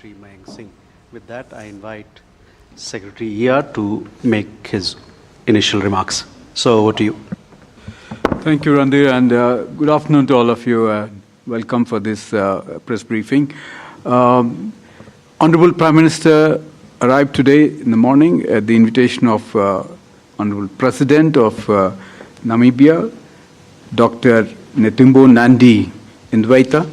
Sri Mayank Singh. With that, I invite Secretary ER to make his initial remarks. So over to you. Thank you, Nandi, and good afternoon to all of you. Welcome for this press briefing. Honorable Prime Minister arrived today in the morning at the invitation of Honorable President of Namibia, Dr. Netumbo Nandi Ndaitwah.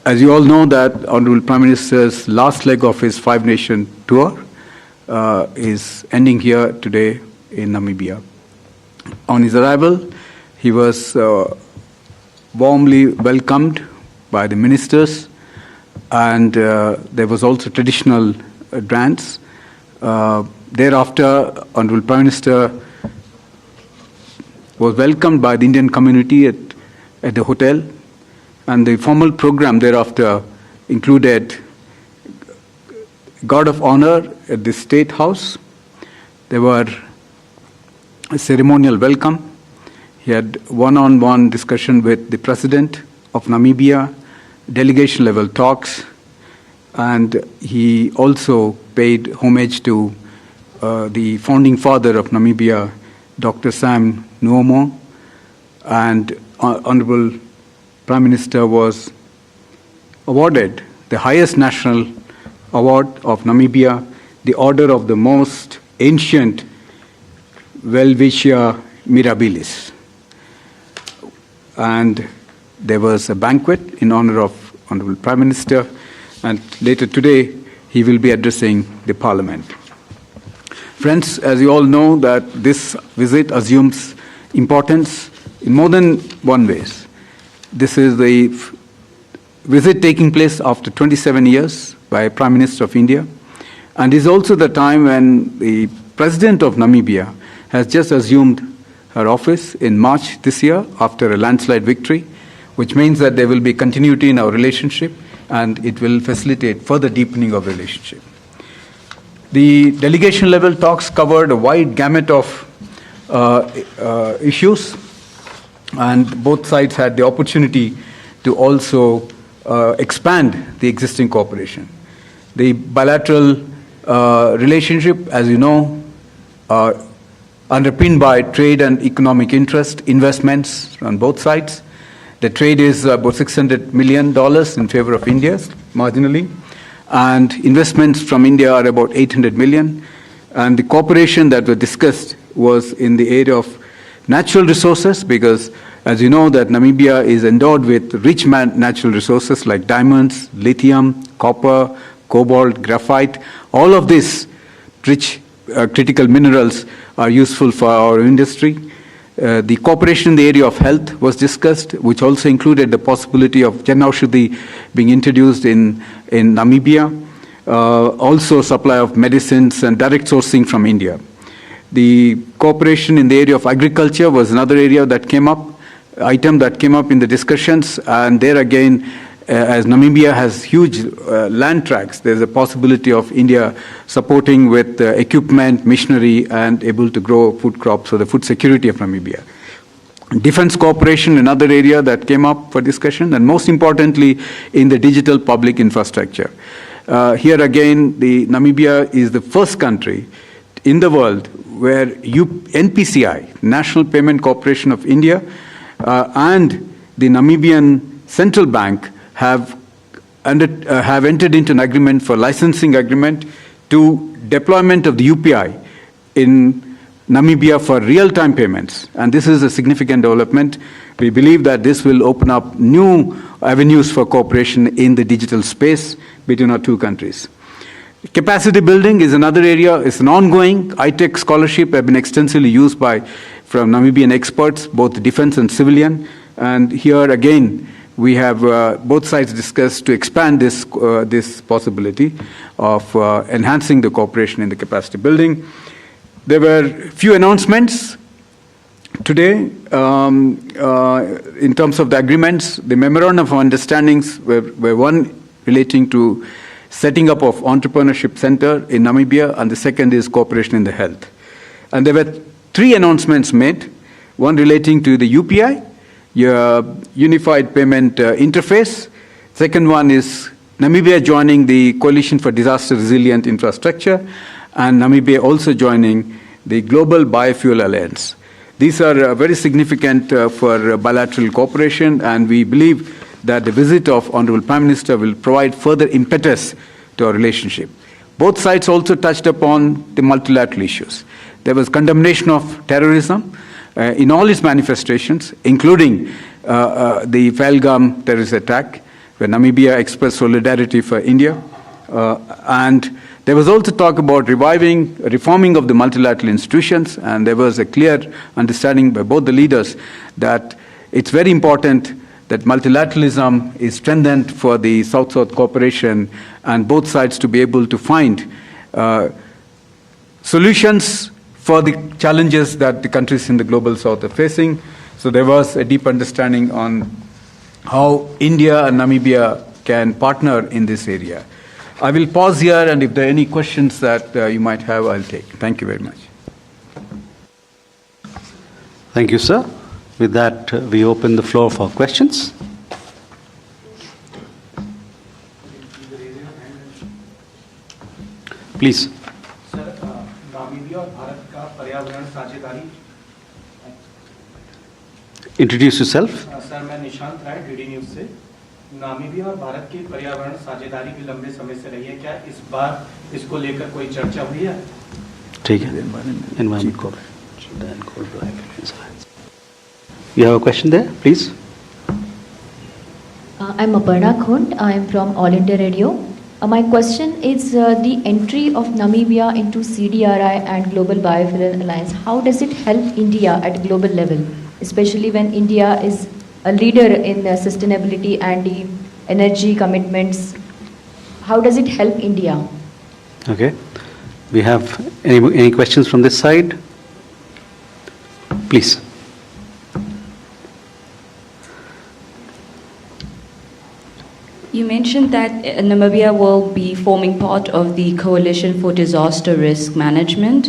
As you all know, that Honorable Prime Minister's last leg of his five-nation tour is ending here today in Namibia. On his arrival, he was warmly welcomed by the ministers, and there was also traditional dance. Thereafter, Honorable Prime Minister was welcomed by the Indian community at the hotel, and the formal program thereafter included guard of honor at the State House. There were a ceremonial welcome. He had one-on-one discussion with the President of Namibia, delegation-level talks, and he also paid homage to the founding father of Namibia, Dr. Sam Nujoma, and Honorable Prime Minister was awarded the highest national award of Namibia, the Order of the Most Ancient Welwitschia Mirabilis. And there was a banquet in honor of Honorable Prime Minister, and later today he will be addressing the Parliament. Friends, as you all know, that this visit assumes importance in more than one ways. This is the visit taking place after 27 years by Prime Minister of India, and is also the time when the President of Namibia has just assumed her office in March this year after a landslide victory, which means that there will be continuity in our relationship and it will facilitate further deepening of relationship. The delegation level talks covered a wide gamut of issues, and both sides had the opportunity to also expand the existing cooperation. The bilateral relationship, as you know, underpinned by trade and economic interest, investments on both sides. The trade is about $600 million in favor of India, marginally, and investments from India are about $800 million. And the cooperation that was discussed was in the area of natural resources, because as you know that Namibia is endowed with rich natural resources like diamonds, lithium, copper, cobalt, graphite. All of these rich critical minerals are useful for our industry. The cooperation in the area of health was discussed, which also included the possibility of Jan Aushadhi being introduced in Namibia. Also supply of medicines and direct sourcing from India. The cooperation in the area of agriculture was another area that came up, item that came up in the discussions, and there again, as Namibia has huge land tracts, there's a possibility of India supporting with equipment, machinery, and able to grow food crops for the food security of Namibia. Defense cooperation, another area that came up for discussion, and most importantly, in the digital public infrastructure. Here again, Namibia is the first country in the world where NPCI, National Payment Corporation of India, and the Namibian Central Bank have entered into an agreement for licensing agreement to deployment of the UPI in Namibia for real-time payments. And this is a significant development. We believe that this will open up new avenues for cooperation in the digital space between our two countries. Capacity building is another area. It's an ongoing. ITech scholarship have been extensively used from Namibian experts, both defense and civilian. And here again, we have both sides discussed to expand this possibility of enhancing the cooperation in the capacity building. There were few announcements today in terms of the agreements. The memorandum of understandings were one relating to setting up of entrepreneurship center in Namibia, and the second is cooperation in the health. And there were three announcements made, one relating to the UPI, your Unified Payment Interface. Second one is Namibia joining the Coalition for Disaster Resilient Infrastructure, and Namibia also joining the Global Biofuel Alliance. These are very significant for bilateral cooperation, and we believe that the visit of Honorable Prime Minister will provide further impetus to our relationship. Both sides also touched upon the multilateral issues. There was condemnation of terrorism in all its manifestations, including the Pahalgam terrorist attack, where Namibia expressed solidarity for India. And there was also talk about reforming of the multilateral institutions, and there was a clear understanding by both the leaders that it's very important that multilateralism is strengthened for the South-South cooperation and both sides to be able to find solutions for the challenges that the countries in the global South are facing. So there was a deep understanding on how India and Namibia can partner in this area. I will pause here, and if there are any questions that you might have, I'll take. Thank you very much. Thank you, sir. With that, we open the floor for questions. Please. Sir, Namibia और भारत का पर्यावरण साझेदारी. Introduce yourself. Sir, मैं निशांत राय, DD news से. Namibia और भारत की पर्यावरण साझेदारी भी लंबे समय से रही है. क्या इस बार इसको लेकर कोई चर्चा हुई है? ठीक है. Environment. You have a question there, please? I'm Aparna Khund. I'm from All India Radio. My question is the entry of Namibia into CDRI and Global Biofuel Alliance. How does it help India at global level, especially when India is a leader in sustainability and the energy commitments? How does it help India? Okay. We have any questions from this side? Please. You mentioned that Namibia will be forming part of the Coalition for Disaster Risk Management.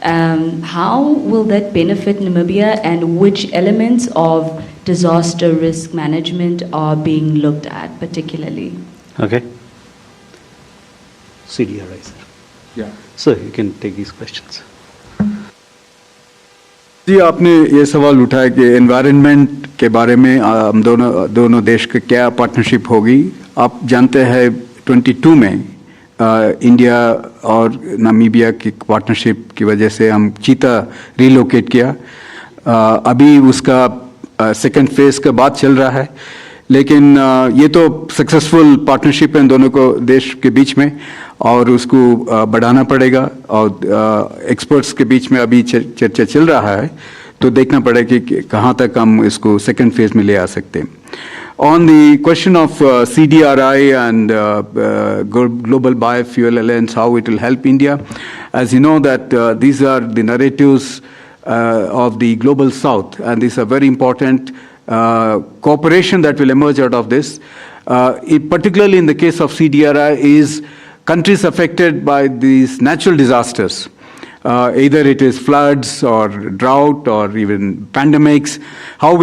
How will that benefit Namibia, and which elements of disaster risk management are being looked at particularly? Okay. CDRI, sir. Yeah. Sir, you can take these questions. जी, आपने ये सवाल उठाया कि environment के बारे में हम दोनों देश के क्या पार्टनरशिप होगी. आप जानते हैं 22 में इंडिया और नामीबिया की पार्टनरशिप की वजह से हम चीता रिलोकेट किया. अभी उसका सेकंड फेज का बात चल रहा है, लेकिन ये तो सक्सेसफुल पार्टनरशिप है दोनों को देश के बीच में, और उसको बढ़ाना पड़ेगा. और एक्सपर्ट्स के बीच में अभी चर्चा चल रहा है, तो देखना पड़ेगा कि कहाँ तक हम इसको सेकंड फेज में ले आ सकते हैं. On the question of CDRI and Global Biofuel Alliance, how it will help India, as you know that these are the narratives of the Global South, and these are very important cooperation that will emerge out of this. Particularly in the case of CDRI is countries affected by these natural disasters. Either it is floods or drought or even pandemics, how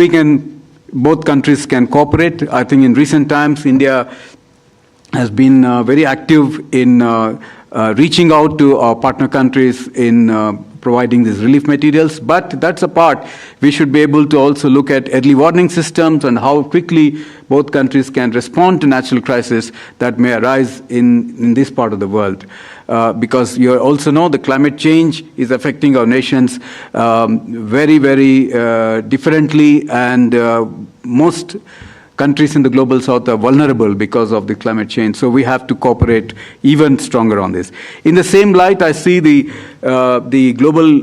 both countries can cooperate. I think in recent times, India has been very active in reaching out to our partner countries in providing these relief materials. But that's a part we should be able to also look at early warning systems and how quickly both countries can respond to natural crises that may arise in this part of the world. Because you also know the climate change is affecting our nations very, very differently, and most countries in the global south are vulnerable because of the climate change. So we have to cooperate even stronger on this. In the same light, I see the Global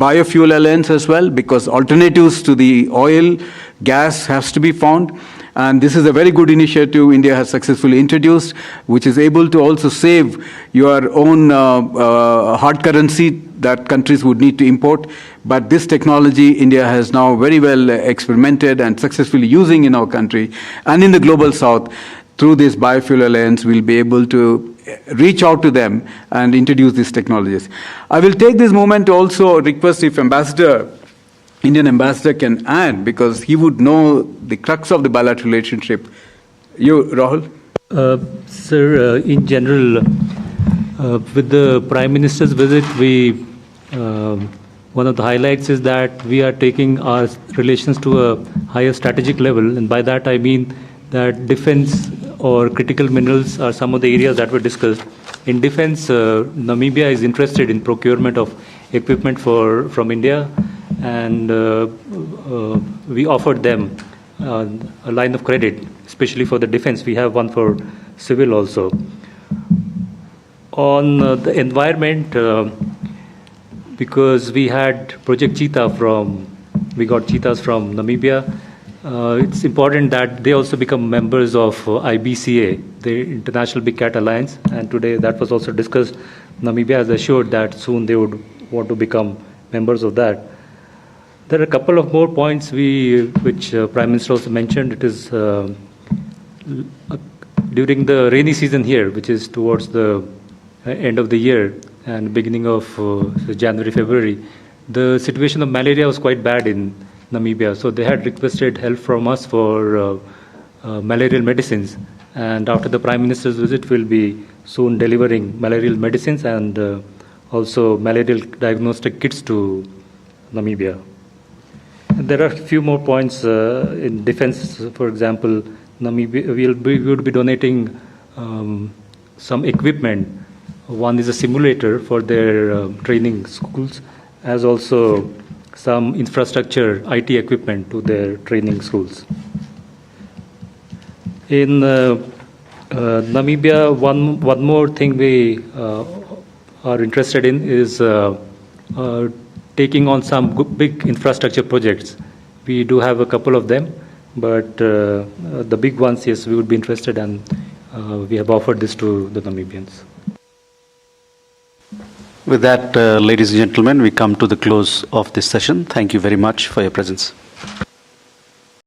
Biofuel Alliance as well, because alternatives to the oil, gas has to be found. And this is a very good initiative India has successfully introduced, which is able to also save your own hard currency that countries would need to import. But this technology India has now very well experimented and successfully using in our country. And in the global south, through this Biofuel Alliance, we'll be able to reach out to them and introduce these technologies. I will take this moment to also request if Indian ambassador can add, because he would know the crux of the bilateral relationship. You, Rahul? Sir, in general, with the Prime Minister's visit, one of the highlights is that we are taking our relations to a higher strategic level, and by that I mean that defense or critical minerals are some of the areas that were discussed. In defense, Namibia is interested in procurement of equipment from India, and we offered them a line of credit, especially for the defense. We have one for civil also. On the environment, because we had Project Cheetah we got cheetahs from Namibia, it's important that they also become members of IBCA, the International Big Cat Alliance, and today that was also discussed. Namibia has assured that soon they would want to become members of that. There are a couple of more points which Prime Minister also mentioned. It is during the rainy season here, which is towards the end of the year and beginning of January, February, the situation of malaria was quite bad in Namibia. So they had requested help from us for malarial medicines. And after the Prime Minister's visit, we'll be soon delivering malarial medicines and also malarial diagnostic kits to Namibia. And there are a few more points in defense. For example, Namibia, we would be donating some equipment. One is a simulator for their training schools, as also some infrastructure, IT equipment to their training schools. In Namibia, one more thing we are interested in is taking on some big infrastructure projects. We do have a couple of them, but the big ones, yes, we would be interested, and we have offered this to the Namibians. With that, ladies and gentlemen, we come to the close of this session. Thank you very much for your presence.